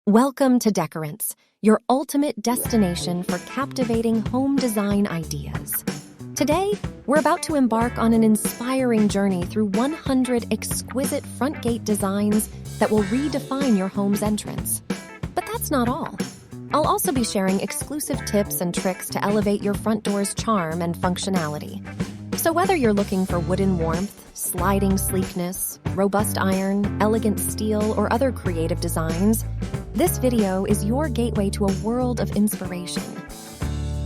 Welcome to Decorants, your ultimate destination for captivating home design ideas. Today, we're about to embark on an inspiring journey through 100 exquisite front gate designs that will redefine your home's entrance. But that's not all. I'll also be sharing exclusive tips and tricks to elevate your front door's charm and functionality. So whether you're looking for wooden warmth, sliding sleekness, robust iron, elegant steel, or other creative designs, this video is your gateway to a world of inspiration.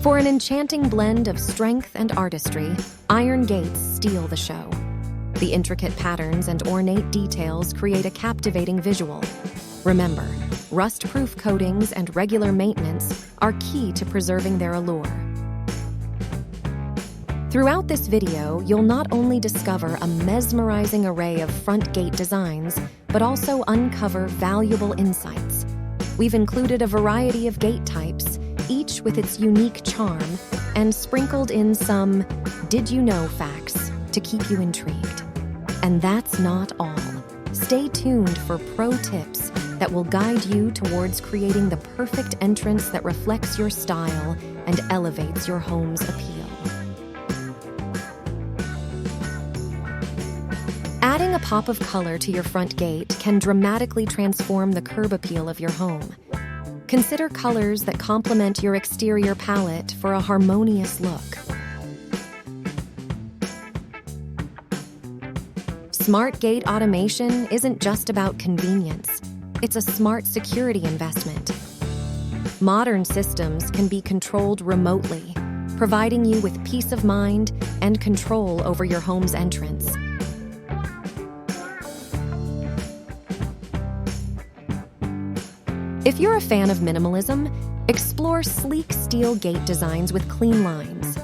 For an enchanting blend of strength and artistry, iron gates steal the show. The intricate patterns and ornate details create a captivating visual. Remember, rust-proof coatings and regular maintenance are key to preserving their allure. Throughout this video, you'll not only discover a mesmerizing array of front gate designs, but also uncover valuable insights. We've included a variety of gate types, each with its unique charm, and sprinkled in some did you know facts to keep you intrigued. And that's not all. Stay tuned for pro tips that will guide you towards creating the perfect entrance that reflects your style and elevates your home's appeal. Adding a pop of color to your front gate can dramatically transform the curb appeal of your home. Consider colors that complement your exterior palette for a harmonious look. Smart gate automation isn't just about convenience. It's a smart security investment. Modern systems can be controlled remotely, providing you with peace of mind and control over your home's entrance. If you're a fan of minimalism, explore sleek steel gate designs with clean lines.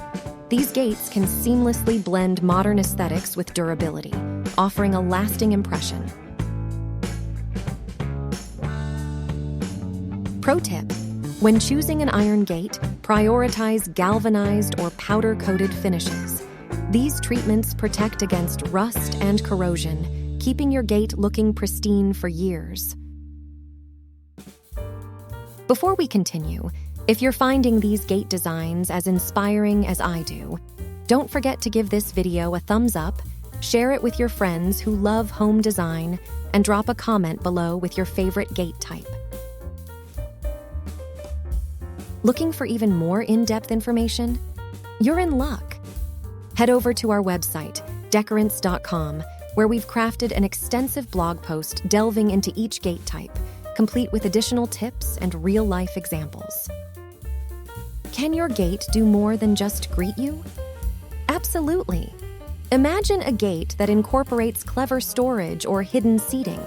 These gates can seamlessly blend modern aesthetics with durability, offering a lasting impression. Pro tip: when choosing an iron gate, prioritize galvanized or powder-coated finishes. These treatments protect against rust and corrosion, keeping your gate looking pristine for years. Before we continue, if you're finding these gate designs as inspiring as I do, don't forget to give this video a thumbs up, share it with your friends who love home design, and drop a comment below with your favorite gate type. Looking for even more in-depth information? You're in luck. Head over to our website, Decorants.com, where we've crafted an extensive blog post delving into each gate type, complete with additional tips and real-life examples. Can your gate do more than just greet you? Absolutely. Imagine a gate that incorporates clever storage or hidden seating,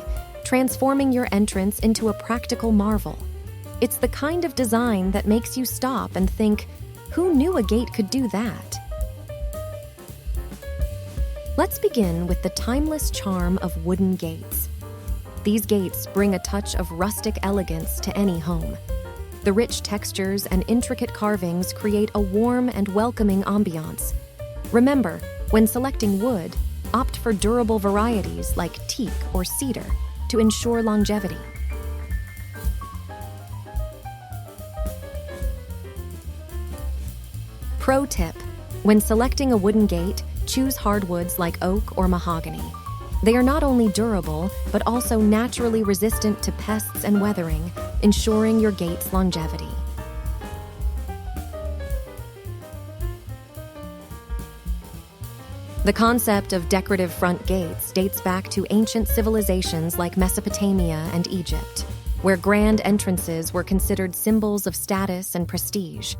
transforming your entrance into a practical marvel. It's the kind of design that makes you stop and think, who knew a gate could do that? Let's begin with the timeless charm of wooden gates. These gates bring a touch of rustic elegance to any home. The rich textures and intricate carvings create a warm and welcoming ambiance. Remember, when selecting wood, opt for durable varieties like teak or cedar to ensure longevity. Pro tip: when selecting a wooden gate, choose hardwoods like oak or mahogany. They are not only durable, but also naturally resistant to pests and weathering, ensuring your gate's longevity. The concept of decorative front gates dates back to ancient civilizations like Mesopotamia and Egypt, where grand entrances were considered symbols of status and prestige.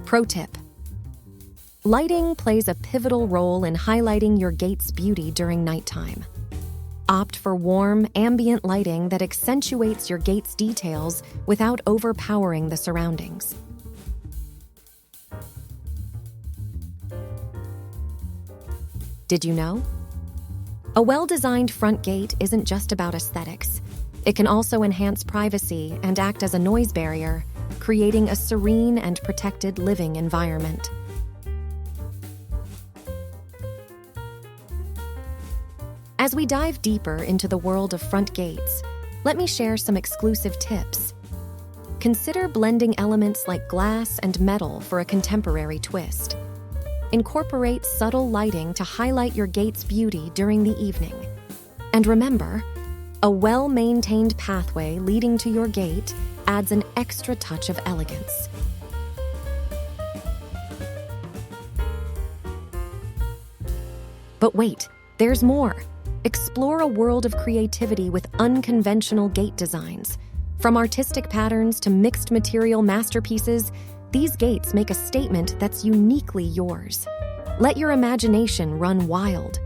Pro tip: lighting plays a pivotal role in highlighting your gate's beauty during nighttime. Opt for warm, ambient lighting that accentuates your gate's details without overpowering the surroundings. Did you know? A well-designed front gate isn't just about aesthetics. It can also enhance privacy and act as a noise barrier, creating a serene and protected living environment. As we dive deeper into the world of front gates, let me share some exclusive tips. Consider blending elements like glass and metal for a contemporary twist. Incorporate subtle lighting to highlight your gate's beauty during the evening. And remember, a well-maintained pathway leading to your gate adds an extra touch of elegance. But wait, there's more. Explore a world of creativity with unconventional gate designs. From artistic patterns to mixed material masterpieces, these gates make a statement that's uniquely yours. Let your imagination run wild.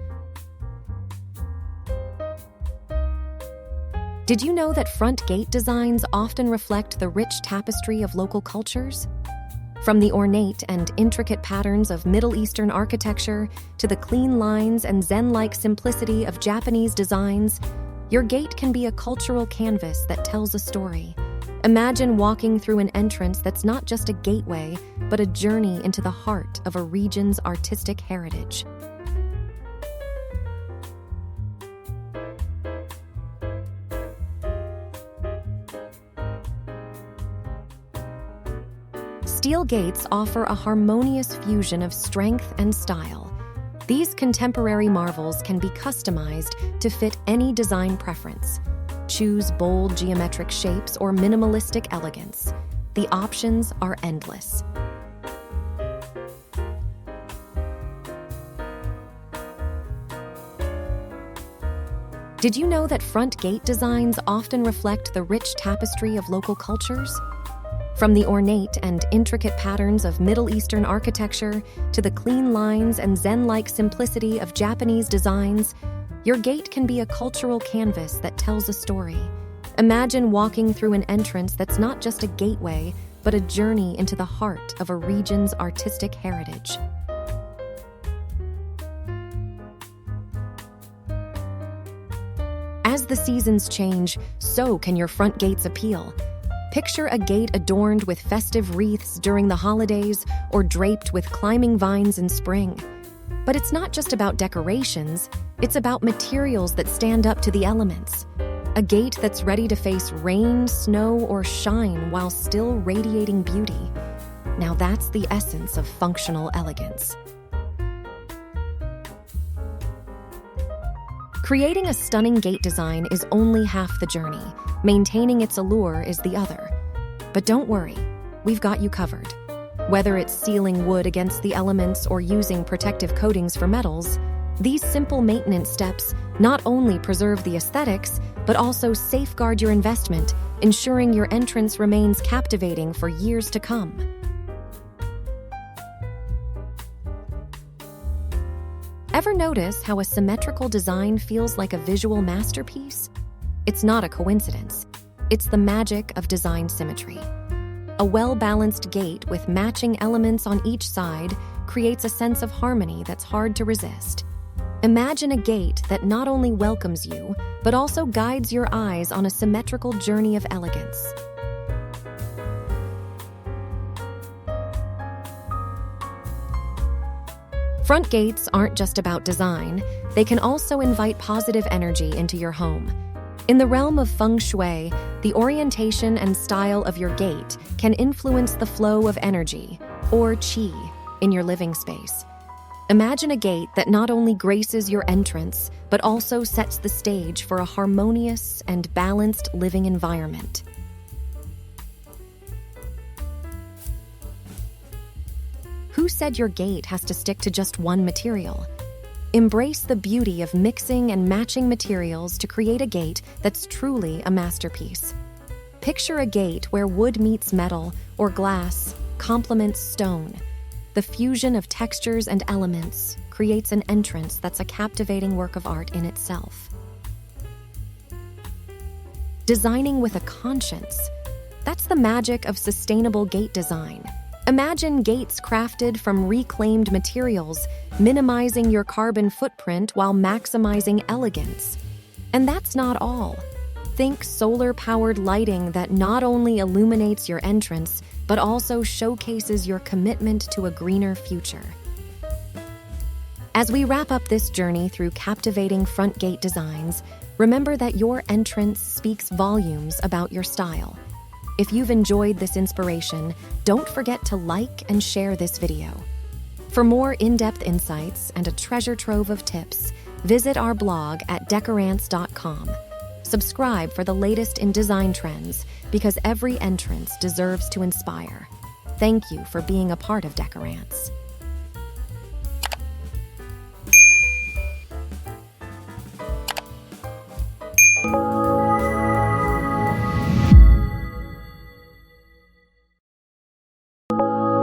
Did you know that front gate designs often reflect the rich tapestry of local cultures? From the ornate and intricate patterns of Middle Eastern architecture to the clean lines and Zen-like simplicity of Japanese designs, your gate can be a cultural canvas that tells a story. Imagine walking through an entrance that's not just a gateway, but a journey into the heart of a region's artistic heritage. Steel gates offer a harmonious fusion of strength and style. These contemporary marvels can be customized to fit any design preference. Choose bold geometric shapes or minimalistic elegance. The options are endless. Did you know that front gate designs often reflect the rich tapestry of local cultures? From the ornate and intricate patterns of Middle Eastern architecture to the clean lines and Zen-like simplicity of Japanese designs, your gate can be a cultural canvas that tells a story. Imagine walking through an entrance that's not just a gateway, but a journey into the heart of a region's artistic heritage. As the seasons change, so can your front gate's appeal. Picture a gate adorned with festive wreaths during the holidays or draped with climbing vines in spring. But it's not just about decorations, it's about materials that stand up to the elements. A gate that's ready to face rain, snow, or shine while still radiating beauty. Now that's the essence of functional elegance. Creating a stunning gate design is only half the journey. Maintaining its allure is the other. But don't worry, we've got you covered. Whether it's sealing wood against the elements or using protective coatings for metals, these simple maintenance steps not only preserve the aesthetics, but also safeguard your investment, ensuring your entrance remains captivating for years to come. Ever notice how a symmetrical design feels like a visual masterpiece? It's not a coincidence. It's the magic of design symmetry. A well-balanced gate with matching elements on each side creates a sense of harmony that's hard to resist. Imagine a gate that not only welcomes you, but also guides your eyes on a symmetrical journey of elegance. Front gates aren't just about design, they can also invite positive energy into your home. In the realm of feng shui, the orientation and style of your gate can influence the flow of energy, or qi, in your living space. Imagine a gate that not only graces your entrance, but also sets the stage for a harmonious and balanced living environment. Who said your gate has to stick to just one material? Embrace the beauty of mixing and matching materials to create a gate that's truly a masterpiece. Picture a gate where wood meets metal or glass complements stone. The fusion of textures and elements creates an entrance that's a captivating work of art in itself. Designing with a conscience. That's the magic of sustainable gate design. Imagine gates crafted from reclaimed materials, minimizing your carbon footprint while maximizing elegance. And that's not all. Think solar-powered lighting that not only illuminates your entrance, but also showcases your commitment to a greener future. As we wrap up this journey through captivating front gate designs, remember that your entrance speaks volumes about your style. If you've enjoyed this inspiration, don't forget to like and share this video. For more in-depth insights and a treasure trove of tips, visit our blog at decorants.com. Subscribe for the latest in design trends because every entrance deserves to inspire. Thank you for being a part of Decorants.